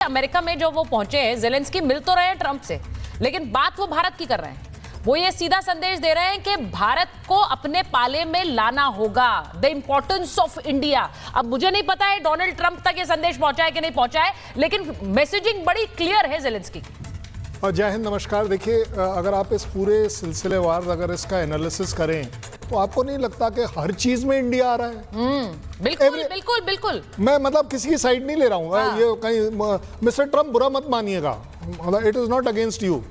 America में जो वो पहुंचे हैं, जेलेंस्की मिल तो रहे हैं ट्रंप से, लेकिन बात वो भारत की कर रहे हैं। वो ये सीधा संदेश दे रहे हैं कि भारत को अपने पाले में लाना होगा, द इंपॉर्टेंस ऑफ इंडिया। अब मुझे नहीं पता है डोनाल्ड ट्रंप तक ये संदेश पहुंचा है कि नहीं पहुंचा है, लेकिन मैसेजिंग बड़ी क्लियर है जेलेंस्की की। जय हिंद, नमस्कार। देखिए, अगर आप इस पूरे सिलसिलेवार अगर इसका एनालिसिस करें तो आपको नहीं लगता कि हर चीज में इंडिया आ रहा है? बिल्कुल बिल्कुल बिल्कुल। मैं मतलब किसी की साइड नहीं ले रहा हूँ। हाँ। ये कहीं मिस्टर ट्रंप बुरा मत मानिएगा, it is not against you.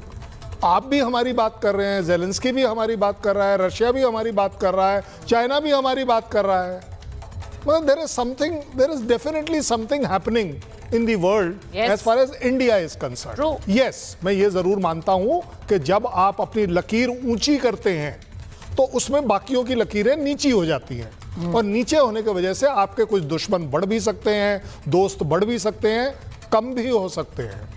आप भी हमारी बात कर रहे हैं, जेलेंस्की भी हमारी बात कर रहा है, रशिया भी हमारी बात कर रहा है, चाइना भी हमारी बात कर रहा है। मतलब there is definitely something happening in the world as far as India is concerned. True. Yes, मैं ये जरूर मानता हूं कि जब आप अपनी लकीर ऊंची करते हैं तो उसमें बाकियों की लकीरें नीची हो जाती हैं, और नीचे होने की वजह से आपके कुछ दुश्मन बढ़ भी सकते हैं, दोस्त बढ़ भी सकते हैं, कम भी हो सकते हैं।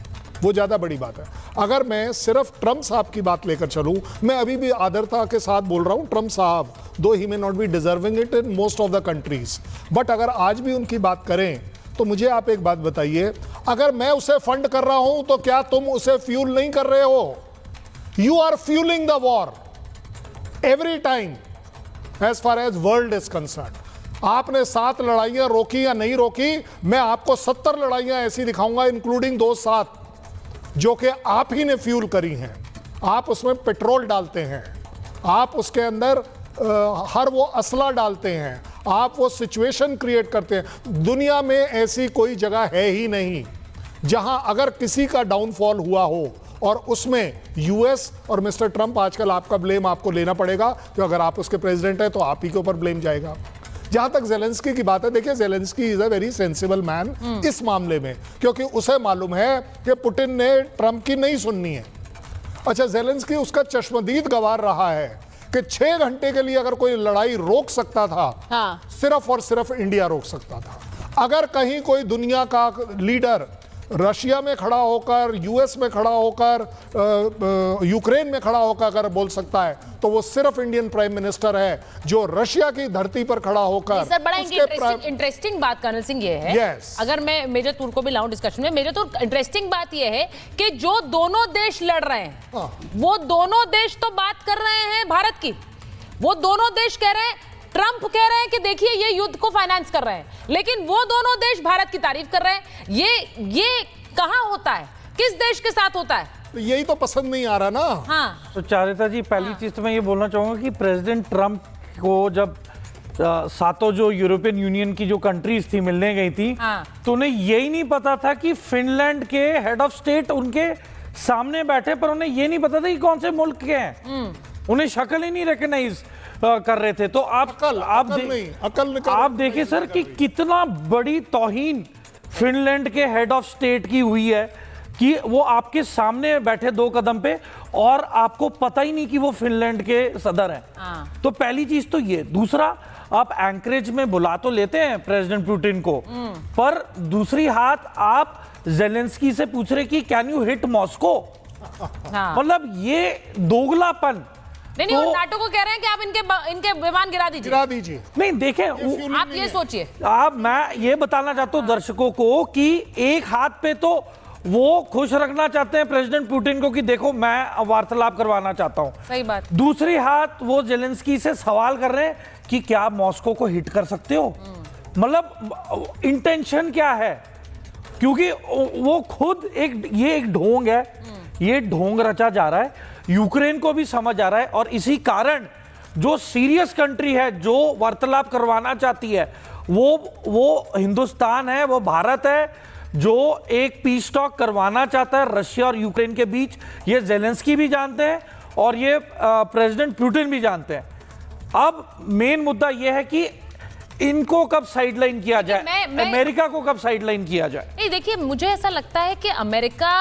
वो ज्यादा बड़ी बात है। अगर मैं सिर्फ ट्रंप साहब की बात लेकर चलूं, मैं अभी भी आदरता के साथ बोल रहा हूं ट्रंप साहब, though he may not be deserving it in most of the countries, but अगर आज भी उनकी बात करें तो मुझे आप एक बात बताइए, अगर मैं उसे फंड कर रहा हूं तो क्या तुम उसे फ्यूल नहीं कर रहे हो? You are fuelling the war every time as far as world is concern. आपने 7 लड़ाइयां रोकी या नहीं रोकी, मैं आपको 70 लड़ाइयां ऐसी दिखाऊंगा, इंक्लूडिंग दो 7 जो कि आप ही ने फ्यूल करी हैं। आप उसमें पेट्रोल डालते हैं, आप उसके अंदर हर वो असला डालते हैं, आप वो सिचुएशन क्रिएट करते हैं। दुनिया में ऐसी कोई जगह है ही नहीं जहां अगर किसी का डाउनफॉल हुआ हो और उसमें यूएस और मिस्टर ट्रंप, आजकल आपका ब्लेम आपको लेना पड़ेगा, कि अगर आप उसके प्रेसिडेंट हैं तो आप ही के ऊपर ब्लेम जाएगा। जहां तक जेलेंस्की की बात है, देखिए Zelensky is a very sensible man इस मामले में, क्योंकि उसे मालूम है कि पुतिन ने ट्रंप की नहीं सुननी है। अच्छा, जेलेंस्की उसका चश्मदीद गवार रहा है कि 6 घंटे के लिए अगर कोई लड़ाई रोक सकता था, हाँ। सिर्फ और सिर्फ इंडिया रोक सकता था। अगर कहीं कोई दुनिया का लीडर रशिया में खड़ा होकर, यूएस में खड़ा होकर, यूक्रेन में खड़ा होकर अगर बोल सकता है तो वो सिर्फ इंडियन प्राइम मिनिस्टर है, जो रशिया की धरती पर खड़ा होकर। सर, बड़ा इंटरेस्टिंग बात कर्नल सिंह ये है, Yes. अगर मैं मेजर तूर को भी लाऊं डिस्कशन में, मेजर तूर इंटरेस्टिंग बात ये है कि जो दोनों देश लड़ रहे हैं, हाँ। वो दोनों देश तो बात कर रहे हैं भारत की। वो दोनों देश कह रहे हैं, ट्रंप कह रहे हैं कि देखिए ये युद्ध को फाइनेंस कर रहे हैं, लेकिन वो दोनों देश भारत की तारीफ कर रहे हैं। ये कहां होता है, किस देश के साथ होता है? यही तो पसंद नहीं आ रहा ना। हाँ। तो चारिता जी, पहली चीज तो मैं ये बोलना चाहूंगा कि प्रेसिडेंट ट्रंप को जब सातों जो यूरोपियन यूनियन की जो कंट्रीज थी मिलने गई थी, हाँ। तो उन्हें यही नहीं पता था कि फिनलैंड के हेड ऑफ स्टेट उनके सामने बैठे, पर उन्हें ये नहीं पता था कि कौन से मुल्क के हैं। उन्हें शक्ल ही नहीं रिकॉग्नाइज कर रहे थे। तो आप देखिए सर कि कितना बड़ी तौहीन फिनलैंड के हेड ऑफ स्टेट की हुई है कि वो आपके सामने बैठे 2 कदम पे और आपको पता ही नहीं कि वो फिनलैंड के सदर हैं। तो पहली चीज तो ये। दूसरा, आप एंकरेज में बुला तो लेते हैं प्रेसिडेंट पुतिन को, पर दूसरी हाथ आप जेलेंस्की से पूछ रहे कि कैन यू हिट मॉस्को। मतलब ये दोगलापन। नहीं, और नाटो को कह रहे हैं कि आप इनके विमान गिरा दीजिए। नहीं, देखें, आप ये सोचिए। मैं ये बताना चाहता हूं दर्शकों को कि एक हाथ पे तो वो खुश रखना चाहते हैं प्रेसिडेंट पुतिन को कि देखो मैं वार्तालाप करवाना चाहता हूं, सही बात। दूसरी हाथ वो जेलेंस्की से सवाल कर रहे हैं कि क्या आप मॉस्को को हिट कर सकते हो। मतलब इंटेंशन क्या है, क्योंकि वो खुद एक ढोंग है, ये ढोंग रचा जा रहा है। यूक्रेन को भी समझ आ रहा है, और इसी कारण जो सीरियस कंट्री है जो वार्तालाप करवाना चाहती है वो हिंदुस्तान है, वो भारत है, जो एक पीस टॉक करवाना चाहता है रशिया और यूक्रेन के बीच। ये जेलेंस्की भी जानते हैं और ये प्रेसिडेंट पुतिन भी जानते हैं। अब मेन मुद्दा यह है कि इनको कब साइडलाइन किया जाए, अमेरिका को कब साइडलाइन किया जाए। नहीं, देखिए, मुझे ऐसा लगता है कि अमेरिका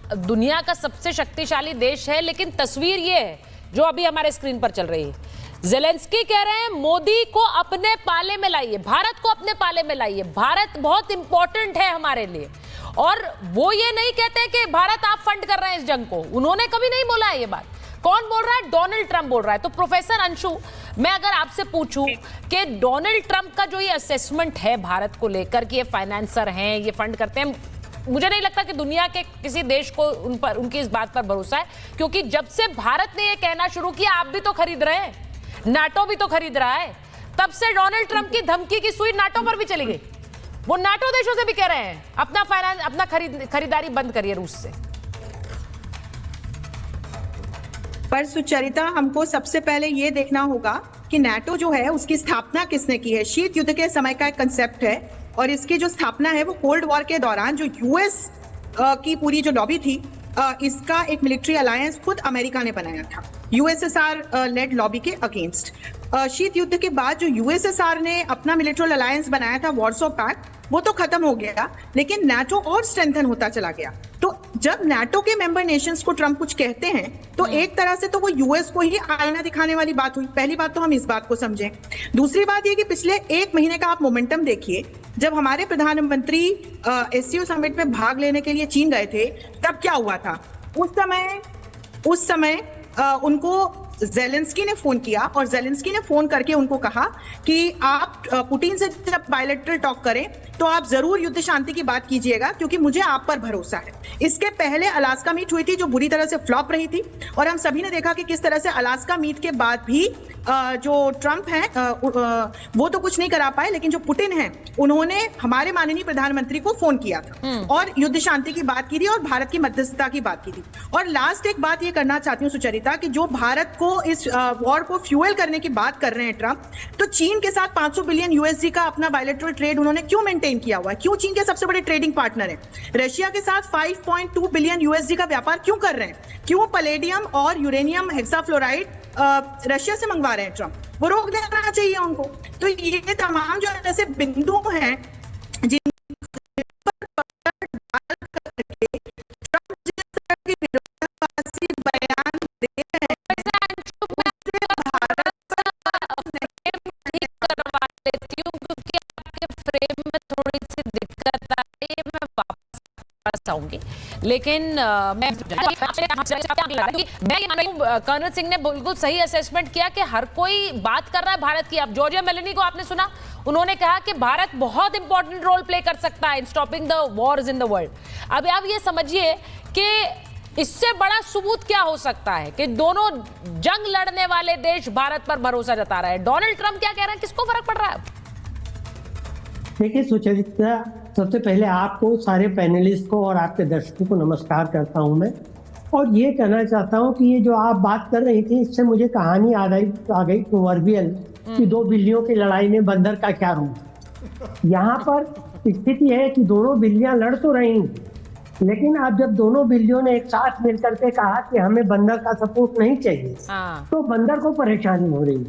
दुनिया का सबसे शक्तिशाली देश है, लेकिन तस्वीर ये है जो अभी हमारे स्क्रीन पर चल रही है। जेलेंस्की कह रहे हैं मोदी को अपने पाले में लाइए, भारत को अपने पाले में लाइए, भारत बहुत इंपॉर्टेंट है हमारे लिए। और वो ये नहीं कहते कि भारत आप फंड कर रहे हैं इस जंग को, उन्होंने कभी नहीं बोला है ये बात। कौन बोल रहा है? डोनाल्ड ट्रंप बोल रहा है। तो प्रोफेसर अंशु, मैं अगर आपसे पूछूं कि डोनाल्ड ट्रंप का जो ये असेसमेंट है भारत को लेकर कि ये फाइनेंसर हैं, ये फंड करते हैं, मुझे नहीं लगता कि दुनिया के किसी देश को उन पर, उनकी इस बात पर भरोसा है, क्योंकि जब से भारत ने ये कहना शुरू किया आप भी तो खरीद रहे हैं, नाटो भी तो खरीद रहा है, तब से डोनाल्ड ट्रंप की धमकी की सुई नाटो पर भी चली गई। वो नाटो देशों से भी कह रहे हैं अपना खरीदारी बंद करिए रूस से। पर सुचरिता, हमको सबसे पहले ये देखना होगा कि नाटो जो है उसकी स्थापना किसने की है। शीत युद्ध के समय का एक कंसेप्ट है और इसकी जो स्थापना है वो कोल्ड वॉर के दौरान जो यूएस की पूरी जो लॉबी थी, इसका एक मिलिट्री अलायंस खुद अमेरिका ने बनाया था यूएसएसआर लेड लॉबी के अगेंस्ट। शीत युद्ध के बाद जो यूएसएसआर ने अपना मिलिट्री अलायंस बनाया था वॉर्सो पैक्ट, वो तो खत्म हो गया, लेकिन नाटो और स्ट्रेंथन होता चला गया। तो जब नाटो के मेंबर नेशंस को ट्रंप कुछ कहते हैं तो एक तरह से तो वो यूएस को ही आईना दिखाने वाली बात हुई। पहली बात तो हम इस बात को समझें। दूसरी बात ये कि पिछले एक महीने का आप मोमेंटम देखिए, जब हमारे प्रधानमंत्री एससीओ समिट में भाग लेने के लिए चीन गए थे, तब क्या हुआ था? उस समय उनको ज़ेलेंस्की ने फोन किया और ज़ेलेंस्की ने फोन करके उनको कहा कि आप पुतिन से जब बायलैटरल टॉक करें तो आप जरूर युद्ध शांति की बात कीजिएगा, क्योंकि मुझे आप पर भरोसा है। इसके पहले अलास्का मीट हुई थी जो बुरी तरह से फ्लॉप रही थी, और हम सभी ने देखा कि किस तरह से अलास्का मीट के बाद भी जो ट्रंप हैं वो तो कुछ नहीं करा पाए, लेकिन जो पुतिन हैं उन्होंने हमारे माननीय प्रधानमंत्री को फोन किया था और युद्ध शांति की बात की थी और भारत की मध्यस्थता की बात की थी। और लास्ट एक बात ये करना चाहती हूँ सुचरिता, कि जो भारत को इस वॉर को फ्यूएल करने की बात कर रहे हैं ट्रंप, तो चीन के साथ 500 बिलियन यूएसडी का अपना बायलैटरल ट्रेड उन्होंने क्यों मेंटेन किया हुआ है? क्यों चीन के सबसे बड़े ट्रेडिंग पार्टनर हैं? रशिया के साथ 5.2 बिलियन यूएसडी का व्यापार क्यों कर रहे हैं? क्यों पलेडियम और यूरेनियम हेक्साफ्लोराइड रशिया से मंगवा रहे हैं ट्रंप? वो रोक देना चाहिए उनको। तो ये तमाम जो ऐसे बिंदु हैं जिन बयान दे रहे हैं, आऊंगी, लेकिन मैं ये मान रही हूं कर्नल सिंह ने बिल्कुल सही असेसमेंट किया कि हर कोई बात कर रहा है भारत की। अब जॉर्जिया मेलोनी को आपने सुना, उन्होंने कहा कि भारत बहुत इंपॉर्टेंट रोल प्ले कर सकता है इन stopping the Wars in the world. अब आप ये समझिए कि इससे बड़ा सबूत क्या हो सकता है कि दोनों जंग लड़ने वाले देश भारत पर भरोसा जता रहे हैं। डोनाल्ड ट्रंप क्या कह रहे हैं, किसको फर्क पड़ रहा है? देखिए सुचरिता, सबसे पहले आपको, सारे पैनलिस्ट को और आपके दर्शकों को नमस्कार करता हूं मैं, और ये कहना चाहता हूं कि ये जो आप बात कर रही थी, इससे मुझे कहानी आ गई प्रोवर्बियल कि दो बिल्लियों की लड़ाई में बंदर का क्या रूप। यहाँ पर स्थिति है कि दोनों बिल्लियां लड़ तो रही, लेकिन अब जब दोनों बिल्लियों ने एक साथ मिलकर के कहा कि हमें बंदर का सपोर्ट नहीं चाहिए, तो बंदर को परेशानी हो रही है।